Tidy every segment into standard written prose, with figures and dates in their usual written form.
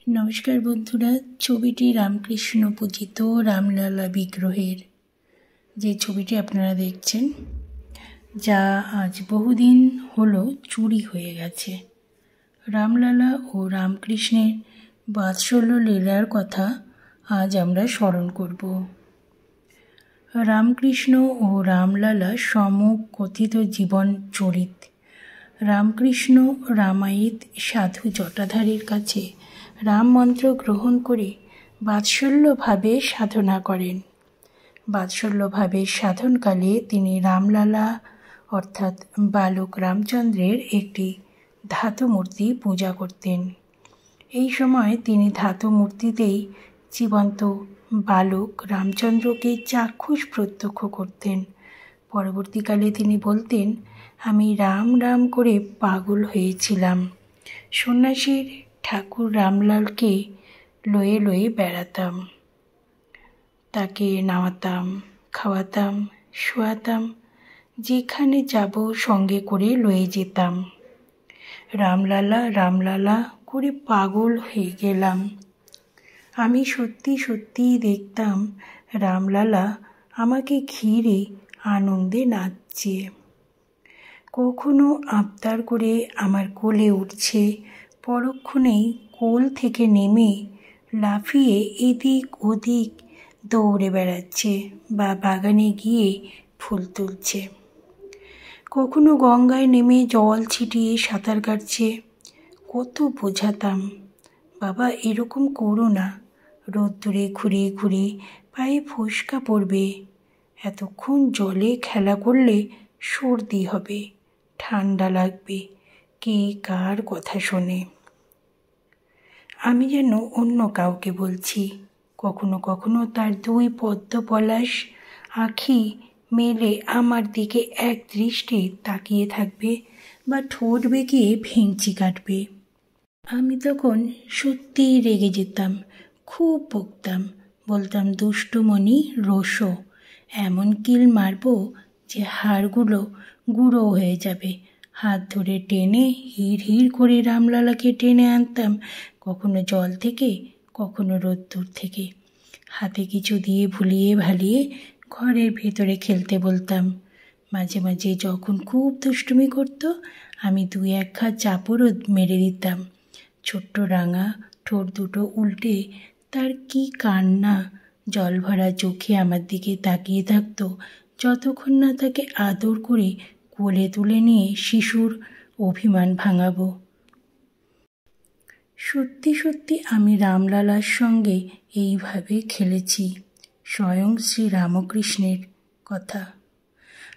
নমস্কার বন্ধুরা, ছবিটি রামকৃষ্ণ পূজিত রামলালা বিগ্রহের যে ছবিটি আপনারা দেখছেন, যা আজ বহুদিন হলো চুরি হয়ে গেছে। রামলালা ও রামকৃষ্ণের বাৎসল্য লীলার কথা আজ আমরা স্মরণ করব। রামকৃষ্ণ ও রামলালা সমকথিত জীবন চরিত। রামকৃষ্ণ রামায়িত সাধু জটাধারীর কাছে রাম মন্ত্র গ্রহণ করে বাৎসল্যভাবে সাধনা করেন। বাৎসল্যভাবে সাধনকালে তিনি রামলালা অর্থাৎ বালক রামচন্দ্রের একটি ধাতু মূর্তি পূজা করতেন। এই সময় তিনি ধাতু মূর্তিতেই জীবন্ত বালক রামচন্দ্রকে চাক্ষুষ প্রত্যক্ষ করতেন। পরবর্তীকালে তিনি বলতেন, আমি রাম রাম করে পাগল হয়েছিলাম। সন্ন্যাসীর ঠাকুর রামলালকে লয়ে লয়ে বেড়াতাম, তাকে নাওয়াতাম, খাওয়াতাম, শোয়াতাম, যেখানে যাব সঙ্গে করে লয়ে যেতাম। রামলালা রামলালা করে পাগল হয়ে গেলাম। আমি সত্যি সত্যিই দেখতাম রামলালা আমাকে ঘিরে আনন্দে নাচছে। কখনো আবদার করে আমার কোলে উঠছে, পরক্ষণেই কোল থেকে নেমে লাফিয়ে এদিক ওদিক দৌড়ে বেড়াচ্ছে বা বাগানে গিয়ে ফুল তুলছে। কখনো গঙ্গায় নেমে জল ছিটিয়ে সাঁতার কাটছে। কত বোঝাতাম, বাবা এরকম করো না, রোদ্দুরে ঘুরে ঘুরে পায়ে ফোস্কা পড়বে, এতক্ষণ জলে খেলা করলে সর্দি হবে, ঠান্ডা লাগবে, কে কার কথা শোনে। আমি যেন অন্য কাউকে বলছি। কখনো কখনো তার দুই পদ্ম পলাশ আঁখি মেলে আমার দিকে এক দৃষ্টে তাকিয়ে থাকবে বা ঠোঁট বেঁকিয়ে ভেঙচি কাটবে। আমি তখন সত্যিই রেগে যেতাম, খুব বকতাম, বলতাম দুষ্টুমণি রোসো, এমন কিল মারব যে হাড়গুলো গুঁড়ো হয়ে যাবে। হাত ধরে টেনে হিড় হিড় করে রামলালাকে টেনে আনতাম, কখনো জল থেকে, কখনো রোদ্দুর থেকে। হাতে কিছু দিয়ে ভুলিয়ে ভালিয়ে ঘরের ভেতরে খেলতে বলতাম। মাঝে মাঝে যখন খুব দুষ্টুমি করত, আমি দুই এক ঘা চাপড়ও মেরে দিতাম। ছোট্ট রাঙা ঠোঁট দুটো উল্টে তার কি কান্না, জল ভরা চোখে আমার দিকে তাকিয়ে থাকত যতক্ষণ না তাকে আদর করে কোলে তুলে নিয়ে শিশুর অভিমান ভাঙাবো। সত্যি সত্যি আমি রামলালার সঙ্গে এইভাবে খেলেছি। স্বয়ং শ্রী রামকৃষ্ণের কথা।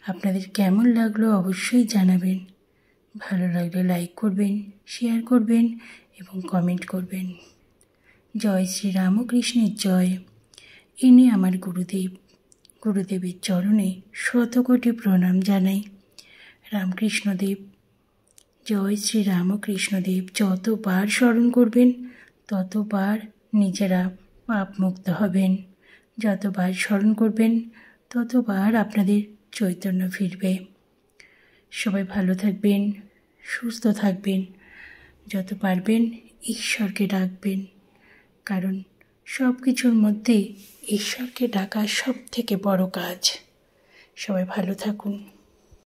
আপনাদের কেমন লাগলো অবশ্যই জানাবেন। ভালো লাগলে লাইক করবেন, শেয়ার করবেন এবং কমেন্ট করবেন। জয় শ্রী রামকৃষ্ণের জয়। ইনি আমার গুরুদেব। গুরুদেবের চরণে শতকোটি প্রণাম জানাই। রামকৃষ্ণদেব, জয় শ্রী রামকৃষ্ণদেব। যতবার স্মরণ করবেন ততবার নিজেরা পাপমুক্ত হবেন। যতবার স্মরণ করবেন ততবার আপনাদের চৈতন্য ফিরবে। সবাই ভালো থাকবেন, সুস্থ থাকবেন। যত পারবেন ঈশ্বরকে ডাকবেন, কারণ সব কিছুর মধ্যে ঈশ্বরকে ডাকা সব থেকে বড় কাজ। সবাই ভালো থাকুন।